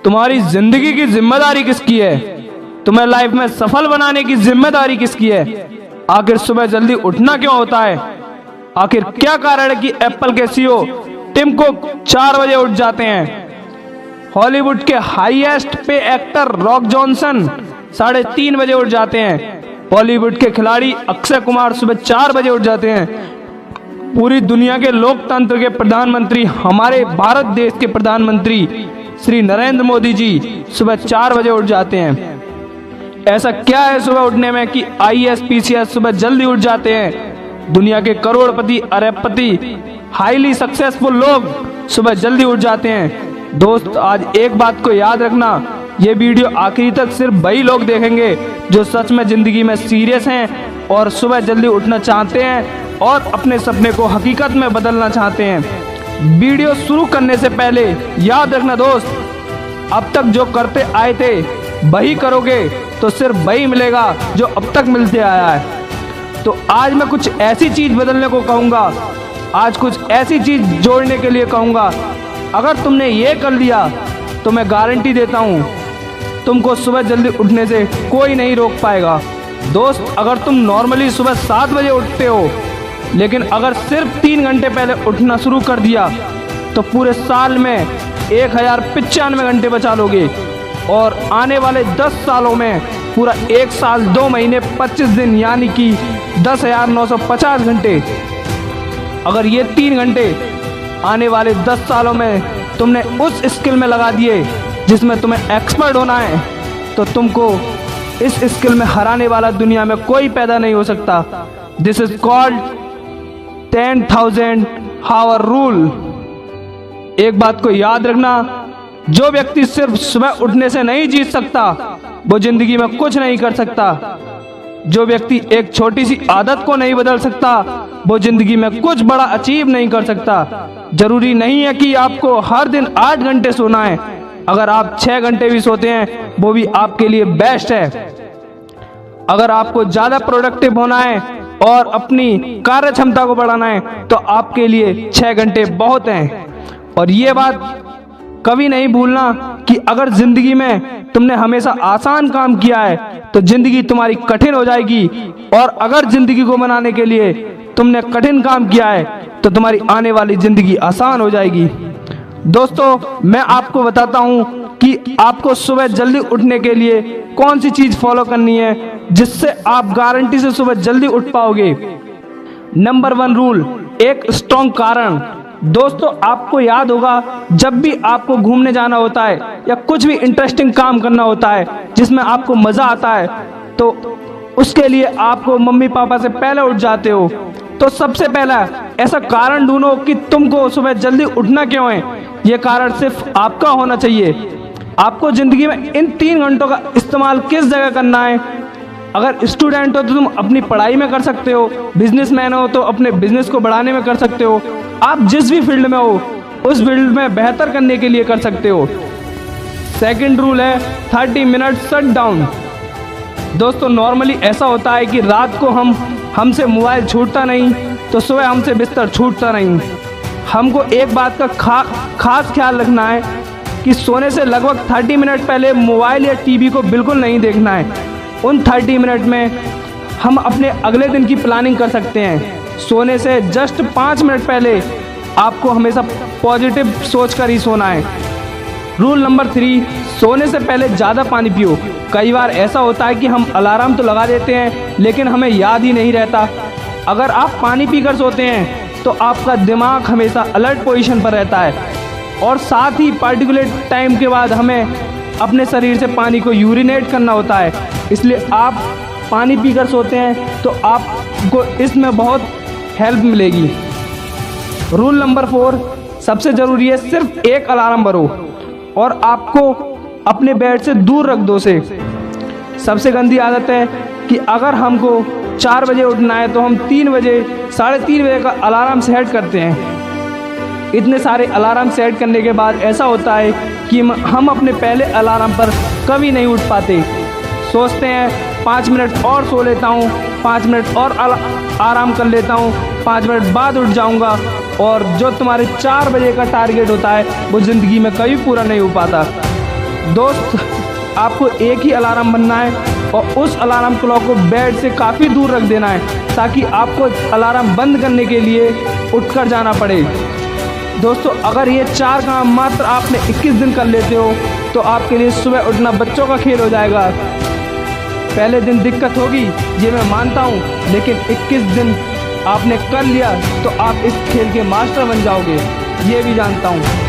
तुम्हारी जिंदगी की जिम्मेदारी किसकी है? तुम्हें लाइफ में सफल बनाने की जिम्मेदारी किसकी है? आखिर सुबह जल्दी उठना क्यों होता है? आखिर क्या कारण है कि एप्पल के सीईओ टिम कुक 4 बजे उठ जाते हैं? हॉलीवुड के हाईएस्ट पे एक्टर रॉक जॉनसन 3:30 बजे उठ जाते हैं। बॉलीवुड के खिलाड़ी अक्षय कुमार सुबह 4 बजे उठ जाते हैं। पूरी दुनिया के लोकतंत्र के प्रधानमंत्री, हमारे भारत देश के प्रधानमंत्री श्री नरेंद्र मोदी जी सुबह 4 बजे उठ जाते हैं। ऐसा क्या है सुबह उठने में कि आईएएस पीसीएस सुबह जल्दी उठ जाते हैं? दुनिया के करोड़पति, अरबपति, हाईली सक्सेसफुल लोग सुबह जल्दी उठ जाते हैं। दोस्त, आज एक बात को याद रखना, ये वीडियो आखिरी तक सिर्फ वही लोग देखेंगे जो सच में जिंदगी में सीरियस हैं और सुबह जल्दी उठना चाहते हैं और अपने सपने को हकीकत में बदलना चाहते हैं। वीडियो शुरू करने से पहले याद रखना दोस्त, अब तक जो करते आए थे वही करोगे तो सिर्फ वही मिलेगा जो अब तक मिलते आया है। तो आज मैं कुछ ऐसी चीज बदलने को कहूँगा, आज कुछ ऐसी चीज जोड़ने के लिए कहूँगा। अगर तुमने ये कर लिया तो मैं गारंटी देता हूँ तुमको सुबह जल्दी उठने से कोई नहीं रोक पाएगा। दोस्त, अगर तुम नॉर्मली सुबह 7 बजे उठते हो, लेकिन अगर सिर्फ 3 घंटे पहले उठना शुरू कर दिया तो पूरे साल में 1095 घंटे बचा लोगे और आने वाले 10 सालों में पूरा 1 साल 2 महीने 25 दिन यानी कि 10,950 घंटे। अगर ये 3 घंटे आने वाले 10 सालों में तुमने उस स्किल में लगा दिए जिसमें तुम्हें एक्सपर्ट होना है, तो तुमको इस स्किल में हराने वाला दुनिया में कोई पैदा नहीं हो सकता। This is called 10,000 hour rule. एक बात को याद रखना, जो व्यक्ति सिर्फ सुबह उठने से नहीं जीत सकता वो जिंदगी में कुछ नहीं कर सकता। जो व्यक्ति एक छोटी सी आदत को नहीं बदल सकता वो जिंदगी में कुछ बड़ा अचीव नहीं कर सकता। जरूरी नहीं है कि आपको हर दिन 8 घंटे सोना है। अगर आप 6 घंटे भी सोते हैं वो भी आपके लिए बेस्ट है। अगर आपको ज्यादा प्रोडक्टिव होना है और अपनी कार्य क्षमता को बढ़ाना है तो आपके लिए 6 घंटे बहुत हैं। और ये बात कभी नहीं भूलना कि अगर जिंदगी में तुमने हमेशा आसान काम किया है तो जिंदगी तुम्हारी कठिन हो जाएगी, और अगर जिंदगी को बनाने के लिए तुमने कठिन काम किया है तो तुम्हारी आने वाली जिंदगी आसान हो जाएगी। दोस्तों, मैं आपको बताता हूं कि आपको सुबह जल्दी उठने के लिए कौन सी चीज फॉलो करनी है जिससे आप गारंटी से सुबह जल्दी उठ पाओगे। नंबर 1 रूल, एक स्ट्रॉन्ग कारण। दोस्तों, आपको याद होगा जब भी आपको घूमने जाना होता है या कुछ भी इंटरेस्टिंग काम करना होता है जिसमें आपको मजा आता है तो उसके लिए आपको मम्मी पापा से पहले उठ जाते हो। तो सबसे पहला ऐसा कारण ढूंढो कि तुमको सुबह जल्दी उठना क्यों है। ये कारण सिर्फ आपका होना चाहिए। आपको जिंदगी में इन 3 घंटों का इस्तेमाल किस जगह करना है। अगर स्टूडेंट हो तो तुम अपनी पढ़ाई में कर सकते हो, बिजनेसमैन हो तो अपने बिजनेस को बढ़ाने में कर सकते हो, आप जिस भी फील्ड में हो उस फील्ड में बेहतर करने के लिए कर सकते हो। सेकंड रूल है 30 मिनट शट डाउन। दोस्तों, नॉर्मली ऐसा होता है कि रात को हमसे मोबाइल छूटता नहीं तो सुबह हमसे बिस्तर छूटता नहीं। हमको एक बात का खास ख्याल रखना है कि सोने से लगभग 30 मिनट पहले मोबाइल या टीवी को बिल्कुल नहीं देखना है। उन 30 मिनट में हम अपने अगले दिन की प्लानिंग कर सकते हैं। सोने से जस्ट 5 मिनट पहले आपको हमेशा पॉजिटिव सोच कर ही सोना है। रूल नंबर 3, सोने से पहले ज़्यादा पानी पियो। कई बार ऐसा होता है कि हम अलार्म तो लगा देते हैं लेकिन हमें याद ही नहीं रहता। अगर आप पानी पीकर सोते हैं तो आपका दिमाग हमेशा अलर्ट पोजीशन पर रहता है, और साथ ही पर्टिकुलर टाइम के बाद हमें अपने शरीर से पानी को यूरिनेट करना होता है। इसलिए आप पानी पीकर सोते हैं तो आपको इसमें बहुत हेल्प मिलेगी। रूल नंबर 4, सबसे ज़रूरी है सिर्फ एक अलार्म भरो और आपको अपने बेड से दूर रख दो उसे। सबसे गंदी आदत है कि अगर हमको 4 बजे उठना है तो हम 3 बजे 3:30 बजे का अलार्म सेट करते हैं। इतने सारे अलार्म सेट करने के बाद ऐसा होता है कि हम अपने पहले अलार्म पर कभी नहीं उठ पाते। सोचते हैं 5 मिनट और सो लेता हूँ, 5 मिनट और आराम कर लेता हूँ, 5 मिनट बाद उठ जाऊँगा, और जो तुम्हारे 4 बजे का टारगेट होता है वो ज़िंदगी में कभी पूरा नहीं हो पाता। दोस्त, आपको एक ही अलार्म बनना है और उस अलार्म क्लॉक को बेड से काफ़ी दूर रख देना है ताकि आपको अलार्म बंद करने के लिए उठकर जाना पड़े। दोस्तों, अगर ये 4 काम मात्र आपने 21 दिन कर लेते हो तो आपके लिए सुबह उठना बच्चों का खेल हो जाएगा। पहले दिन दिक्कत होगी, ये मैं मानता हूँ, लेकिन 21 दिन आपने कर लिया तो आप इस खेल के मास्टर बन जाओगे, ये भी जानता हूँ।